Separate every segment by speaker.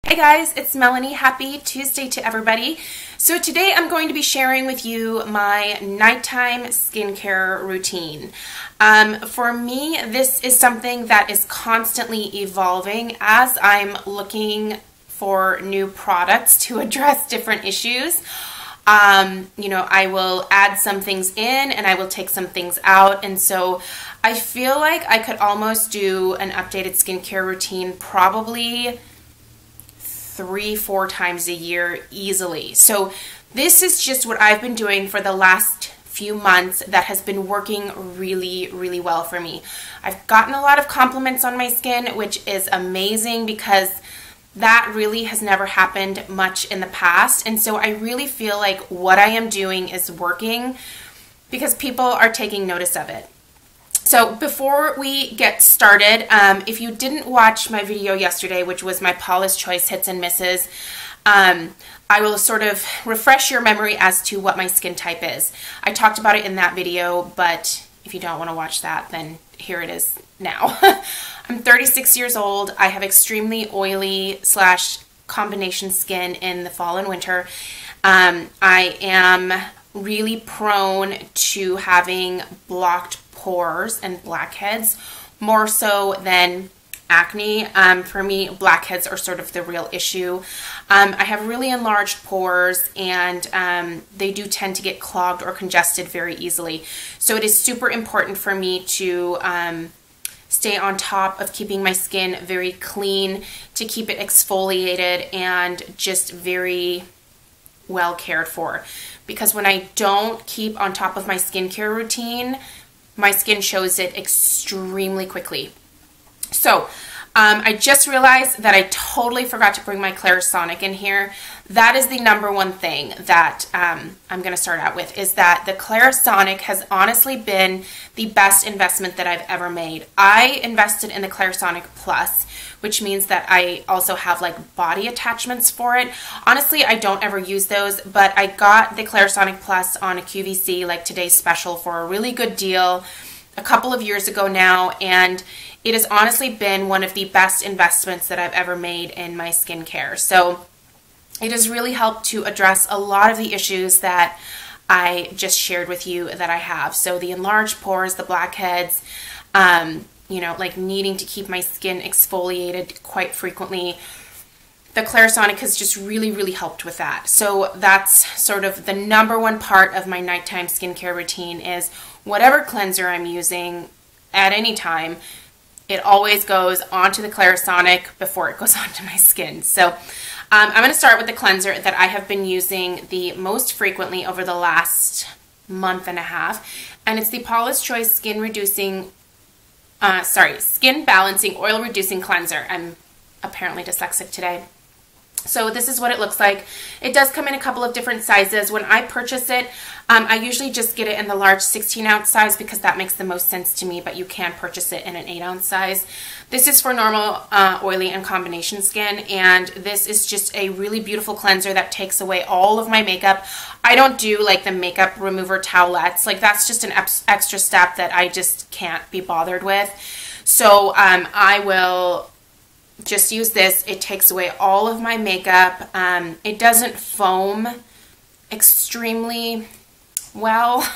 Speaker 1: Hey guys, it's Melanie. Happy Tuesday to everybody. So today I'm going to be sharing with you my nighttime skincare routine. For me, this is something that is constantly evolving as I'm looking for new products to address different issues. I will add some things in and I will take some things out, and so I feel like I could almost do an updated skincare routine probably 3-4 times a year easily. So this is just what I've been doing for the last few months that has been working really well for me. I've gotten a lot of compliments on my skin, which is amazing because that really has never happened much in the past. And so I really feel like what I am doing is working because people are taking notice of it. So before we get started, if you didn't watch my video yesterday, which was my Paula's Choice Hits and Misses, I will sort of refresh your memory as to what my skin type is. I talked about it in that video, but if you don't want to watch that, then here it is now. I'm 36 years old. I have extremely oily / combination skin in the fall and winter. I am really prone to having blocked pores and blackheads, more so than acne. For me, blackheads are sort of the real issue. I have really enlarged pores, and they do tend to get clogged or congested very easily. So it is super important for me to stay on top of keeping my skin very clean, to keep it exfoliated and just very well cared for. Because when I don't keep on top of my skincare routine, my skin shows it extremely quickly. So I just realized that I totally forgot to bring my Clarisonic in here. That is the number one thing that I'm going to start out with, is that the Clarisonic has honestly been the best investment that I've ever made. I invested in the Clarisonic Plus, which means that I also have like body attachments for it. Honestly, I don't ever use those, but I got the Clarisonic Plus on a QVC, like today's special, for a really good deal a couple of years ago now, and it has honestly been one of the best investments that I've ever made in my skincare. So it has really helped to address a lot of the issues that I just shared with you that I have. So the enlarged pores, the blackheads, like needing to keep my skin exfoliated quite frequently. The Clarisonic has just really helped with that. So that's sort of the number one part of my nighttime skincare routine, is whatever cleanser I'm using at any time, it always goes onto the Clarisonic before it goes onto my skin. So I'm going to start with the cleanser that I have been using the most frequently over the last month and a half, and it's the Paula's Choice Skin Balancing Oil Reducing Cleanser. I'm apparently dyslexic today. So this is what it looks like. It does come in a couple of different sizes. When I purchase it, I usually just get it in the large 16-ounce size because that makes the most sense to me, but you can purchase it in an 8-ounce size. This is for normal, oily, and combination skin, and this is just a really beautiful cleanser that takes away all of my makeup. I don't do like the makeup remover towelettes. Like, that's just an extra step that I just can't be bothered with. So I will just use this. It takes away all of my makeup. It doesn't foam extremely well.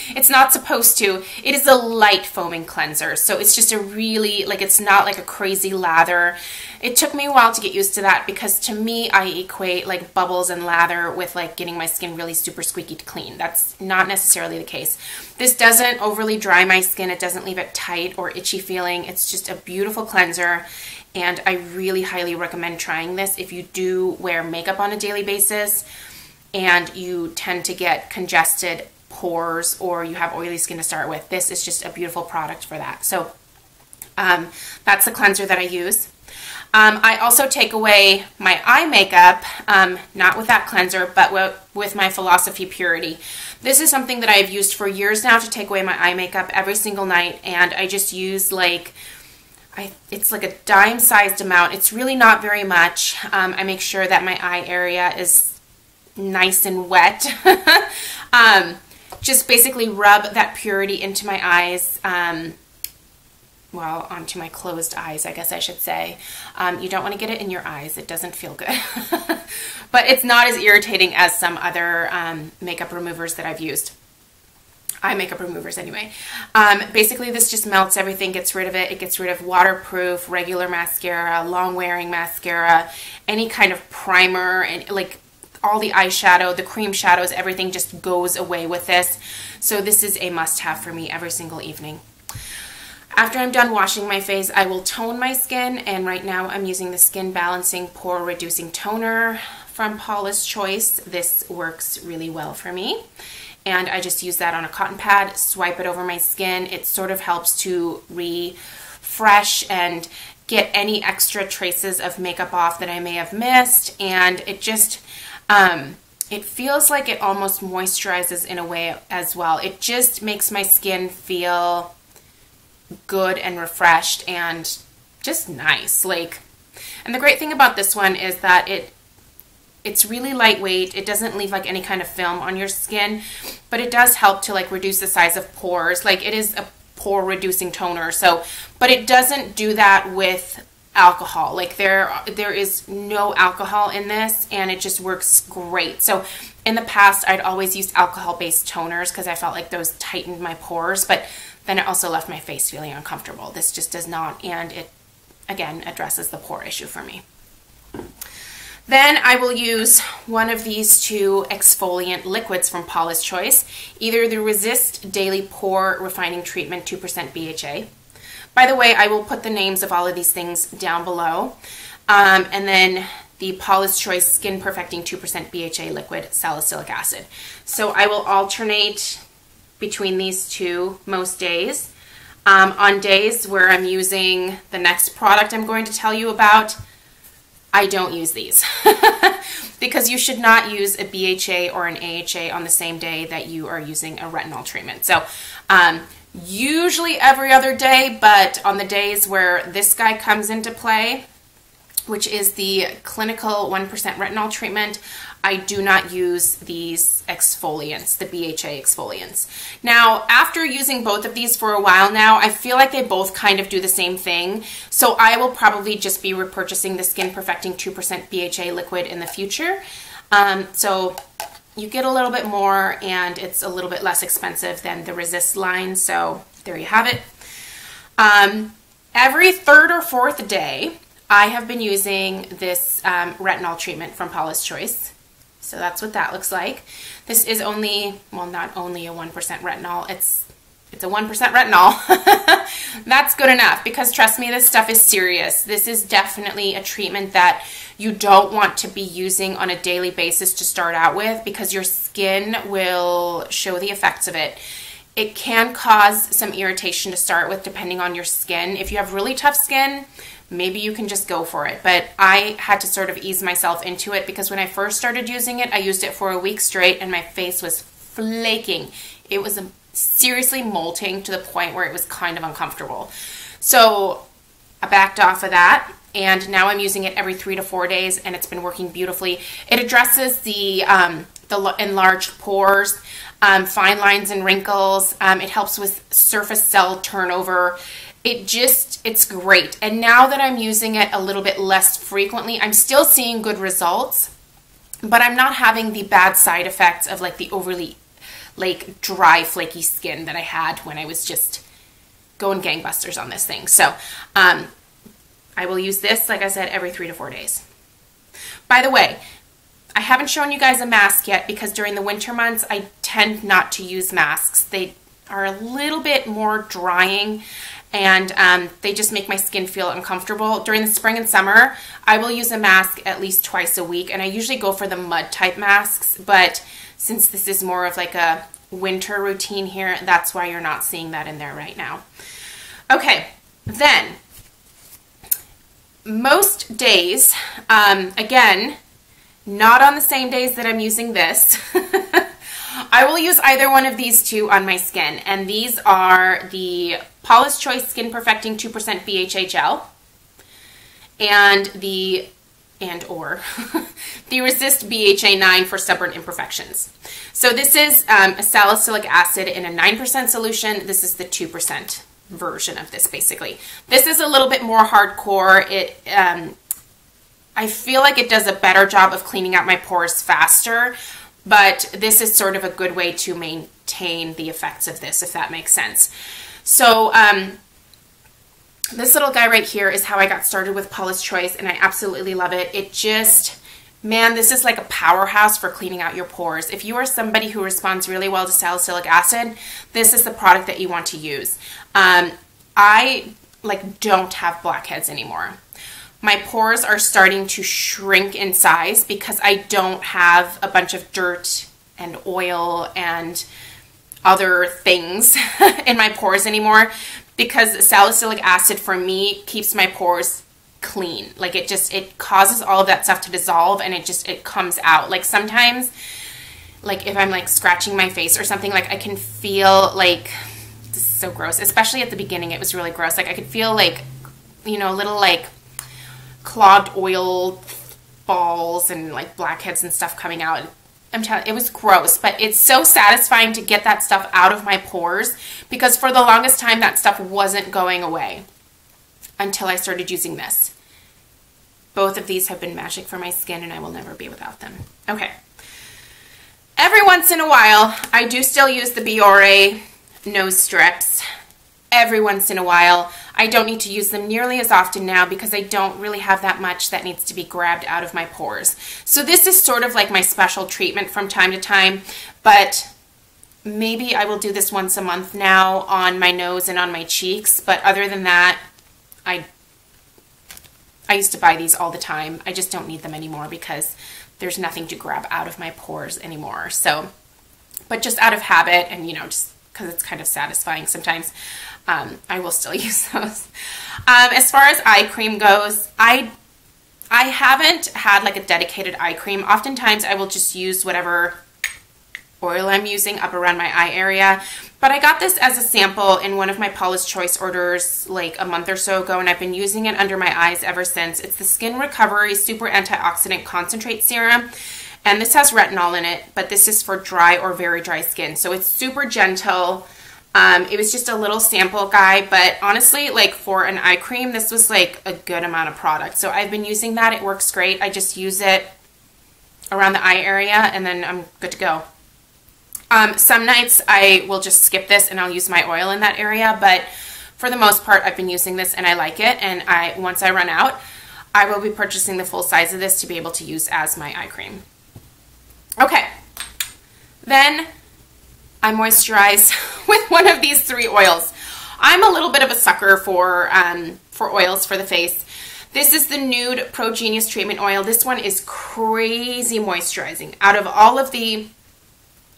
Speaker 1: It's not supposed to. It is a light foaming cleanser, so it's just a really, like, it's not like a crazy lather. It took me a while to get used to that because to me, I equate like bubbles and lather with like getting my skin really super squeaky clean. That's not necessarily the case. This doesn't overly dry my skin. It doesn't leave it tight or itchy feeling. It's just a beautiful cleanser, and I really highly recommend trying this if you do wear makeup on a daily basis and you tend to get congested pores or you have oily skin to start with. This is just a beautiful product for that. So that's the cleanser that I use. I also take away my eye makeup, not with that cleanser, but with my Philosophy Purity. This is something that I've used for years now to take away my eye makeup every single night, and I just use like, it's like a dime-sized amount. It's really not very much. I make sure that my eye area is nice and wet. Just basically rub that purity into my eyes well, onto my closed eyes, I guess I should say. You don't want to get it in your eyes. It doesn't feel good. But it's not as irritating as some other makeup removers that I've used. Eye makeup removers anyway. Basically, this just melts everything, gets rid of it. It gets rid of waterproof, regular mascara, long-wearing mascara, any kind of primer, and like all the eyeshadow, the cream shadows, everything just goes away with this. So this is a must-have for me every single evening. After I'm done washing my face, I will tone my skin, and right now I'm using the Skin Balancing Pore Reducing Toner from Paula's Choice. This works really well for me, and I just use that on a cotton pad, swipe it over my skin. It sort of helps to refresh and get any extra traces of makeup off that I may have missed, and it just, it feels like it almost moisturizes in a way as well. It just makes my skin feel good and refreshed and just nice. Like, and the great thing about this one is that it's really lightweight. It doesn't leave like any kind of film on your skin, but it does help to like reduce the size of pores. Like, it is a pore reducing toner, so, but it doesn't do that with alcohol. Like, there is no alcohol in this, and it just works great. So in the past, I'd always used alcohol based toners because I felt like those tightened my pores, but then it also left my face feeling uncomfortable. This just does not, and it, again, addresses the pore issue for me. Then I will use one of these two exfoliant liquids from Paula's Choice, either the Resist Daily Pore Refining Treatment 2% BHA. By the way, I will put the names of all of these things down below. And then the Paula's Choice Skin Perfecting 2% BHA Liquid Salicylic Acid. So I will alternate between these two most days. On days where I'm using the next product I'm going to tell you about, I don't use these because you should not use a BHA or an AHA on the same day that you are using a retinol treatment. So usually every other day, but on the days where this guy comes into play, which is the clinical 1% retinol treatment, I do not use these exfoliants, the BHA exfoliants. Now, after using both of these for a while now, I feel like they both kind of do the same thing. So I will probably just be repurchasing the Skin Perfecting 2% BHA liquid in the future. So you get a little bit more, and it's a little bit less expensive than the Resist line. So there you have it. Every third or fourth day, I have been using this retinol treatment from Paula's Choice. So that's what that looks like. This is only, well, not only a 1% retinol, it's a 1% retinol. That's good enough, because trust me, this stuff is serious. This is definitely a treatment that you don't want to be using on a daily basis to start out with, because your skin will show the effects of it. It can cause some irritation to start with depending on your skin. If you have really tough skin, maybe you can just go for it. But I had to sort of ease myself into it, because when I first started using it, I used it for a week straight and my face was flaking. It was seriously molting to the point where it was kind of uncomfortable. So I backed off of that, and now I'm using it every 3 to 4 days, and it's been working beautifully. It addresses the enlarged pores, fine lines and wrinkles. It helps with surface cell turnover. It's great. And now that I'm using it a little bit less frequently, I'm still seeing good results, but I'm not having the bad side effects of like the overly like dry, flaky skin that I had when I was just going gangbusters on this thing. So I will use this, like I said, every 3 to 4 days. By the way, I haven't shown you guys a mask yet, because during the winter months, I tend not to use masks. They are a little bit more drying, and they just make my skin feel uncomfortable. During the spring and summer, I will use a mask at least twice a week, and I usually go for the mud type masks, but since this is more of like a winter routine here, that's why you're not seeing that in there right now. Okay, then most days, again, not on the same days that I'm using this, I will use either one of these two on my skin, and these are the Paula's Choice Skin Perfecting 2% BHA Gel and the Resist BHA 9 for Stubborn Imperfections. So this is a salicylic acid in a 9% solution. This is the 2%. version of this basically. This is a little bit more hardcore. I feel like it does a better job of cleaning out my pores faster, but this is sort of a good way to maintain the effects of this, if that makes sense. So this little guy right here is how I got started with Paula's Choice, and I absolutely love it. It just, man, this is like a powerhouse for cleaning out your pores. If you are somebody who responds really well to salicylic acid, this is the product that you want to use. I don't have blackheads anymore. My pores are starting to shrink in size because I don't have a bunch of dirt and oil and other things in my pores anymore, because salicylic acid for me keeps my pores clean. Like it causes all of that stuff to dissolve, and it comes out. Like sometimes, like if I'm like scratching my face or something, like I can feel like, this is so gross, especially at the beginning it was really gross. Like I could feel like, you know, little like clogged oil balls and like blackheads and stuff coming out. I'm telling you, it was gross, but it's so satisfying to get that stuff out of my pores, because for the longest time that stuff wasn't going away until I started using this. Both of these have been magic for my skin, and I will never be without them. Okay. Every once in a while, I do still use the BHA nose strips. Every once in a while. I don't need to use them nearly as often now because I don't really have that much that needs to be grabbed out of my pores. So this is sort of like my special treatment from time to time, but maybe I will do this once a month now on my nose and on my cheeks. But other than that, I used to buy these all the time. I just don't need them anymore because there's nothing to grab out of my pores anymore. So, but just out of habit, and you know, just because it's kind of satisfying sometimes, I will still use those. As far as eye cream goes, I haven't had like a dedicated eye cream. Oftentimes I will just use whatever oil I'm using up around my eye area. But I got this as a sample in one of my Paula's Choice orders like a month or so ago, and I've been using it under my eyes ever since. It's the Skin Recovery Super Antioxidant Concentrate Serum. And this has retinol in it, but this is for dry or very dry skin. So it's super gentle. It was just a little sample guy, but honestly, like for an eye cream, this was like a good amount of product. So I've been using that. It works great. I just use it around the eye area and then I'm good to go. Some nights I will just skip this and I'll use my oil in that area, but for the most part, I've been using this and I like it. And once I run out, I will be purchasing the full size of this to be able to use as my eye cream. Okay, then I moisturize with one of these 3 oils. I'm a little bit of a sucker for oils for the face. This is the NUDE Pro Genius Treatment Oil. This one is crazy moisturizing. Out of all of the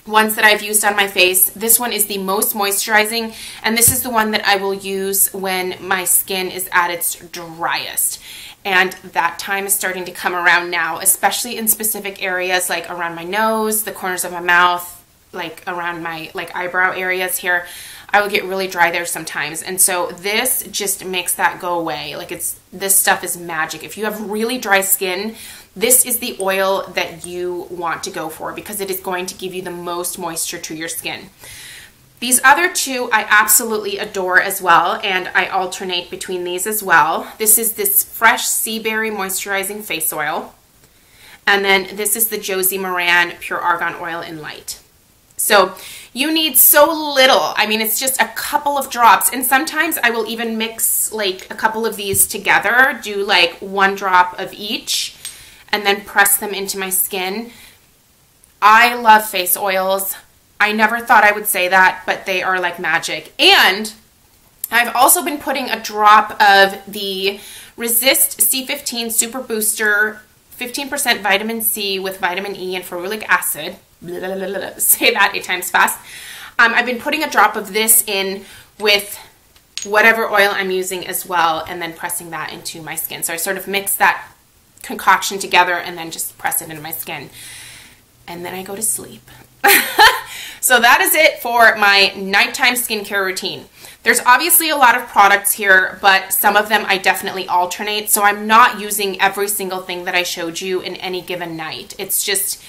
Speaker 1: ones that I've used on my face, this one is the most moisturizing, and this is the one that I will use when my skin is at its driest. And that time is starting to come around now, especially in specific areas like around my nose, the corners of my mouth, like around my eyebrow areas here. I will get really dry there sometimes. And so this just makes that go away. Like this stuff is magic. If you have really dry skin, this is the oil that you want to go for because it is going to give you the most moisture to your skin. These other 2 I absolutely adore as well, and I alternate between these as well. This is this Fresh Seaberry Moisturizing Face Oil, and then this is the Josie Maran Pure Argan Oil in Light. So you need so little. I mean, it's just a couple of drops, and sometimes I will even mix like a couple of these together, do like 1 drop of each, and then press them into my skin. I love face oils. I never thought I would say that, but they are like magic. And I've also been putting a drop of the Resist C15 Super Booster 15% vitamin C with vitamin E and ferulic acid. Say that 8 times fast. I've been putting a drop of this in with whatever oil I'm using as well, and then pressing that into my skin. So I sort of mix that concoction together and then just press it into my skin. And then I go to sleep. So that is it for my nighttime skincare routine. There's obviously a lot of products here, but some of them I definitely alternate. So I'm not using every single thing that I showed you in any given night. It's just,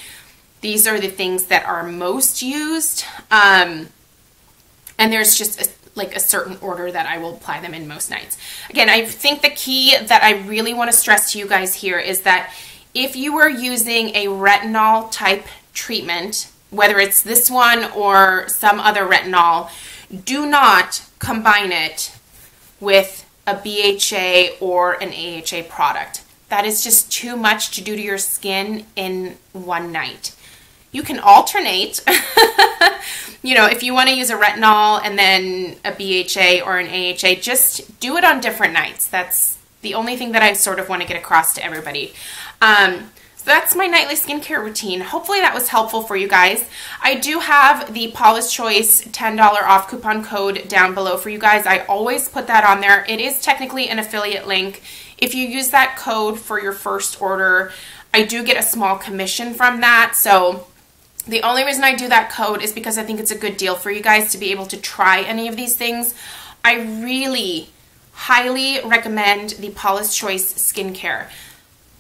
Speaker 1: these are the things that are most used. And there's just like a certain order that I will apply them in most nights. Again, I think the key that I really want to stress to you guys here is that if you are using a retinol type treatment, whether it's this one or some other retinol, do not combine it with a BHA or an AHA product. That is just too much to do to your skin in one night. You can alternate. You know, if you want to use a retinol and then a BHA or an AHA, just do it on different nights. That's the only thing that I sort of want to get across to everybody. So that's my nightly skincare routine. Hopefully that was helpful for you guys. I do have the Paula's Choice $10 off coupon code down below for you guys. I always put that on there. It is technically an affiliate link. If you use that code for your first order, I do get a small commission from that. So the only reason I do that code is because I think it's a good deal for you guys to be able to try any of these things. I really highly recommend the Paula's Choice skincare.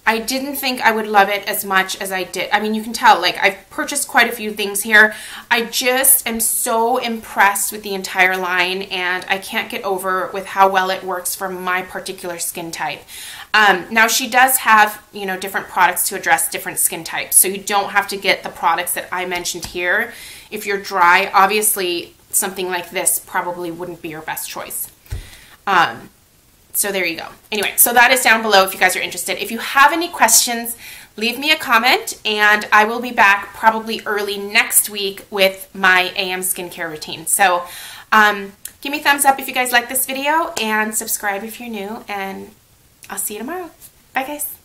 Speaker 1: I didn't think I would love it as much as I did. I mean, you can tell, like, I've purchased quite a few things here. I just am so impressed with the entire line, and I can't get over with how well it works for my particular skin type. Now, she does have, you know, different products to address different skin types, so you don't have to get the products that I mentioned here. If you're dry, obviously, something like this probably wouldn't be your best choice. So there you go. Anyway, so that is down below if you guys are interested. If you have any questions, leave me a comment, and I will be back probably early next week with my AM skincare routine. So give me a thumbs up if you guys like this video, and subscribe if you're new, and I'll see you tomorrow. Bye, guys.